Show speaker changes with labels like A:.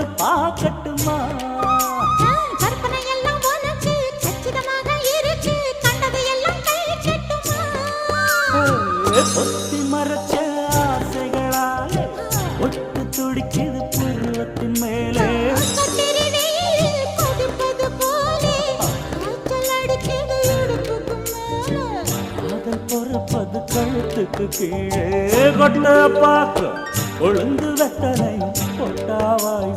A: வந்து பார்க்கட்டுமா
B: கற்பனை எல்லாம் உனக்கு கச்சிதமாக இருக்கு கண்டது எல்லாம் கை கட்டுமா
A: ஒத்தி மறைச்ச ஆசைகளால ஒட்டு துடிக்குது பருவத்தின் மேலே
B: கொதிப்பது போலே காய்ச்சல் அடிக்குது இடுப்புக்கு மேலே
A: காதல் பொறுப்பது கழுத்துக்கு கீழே கொட்ட பார்க்க ஒழுங்கு வெத்தனை பொட்டாவாய்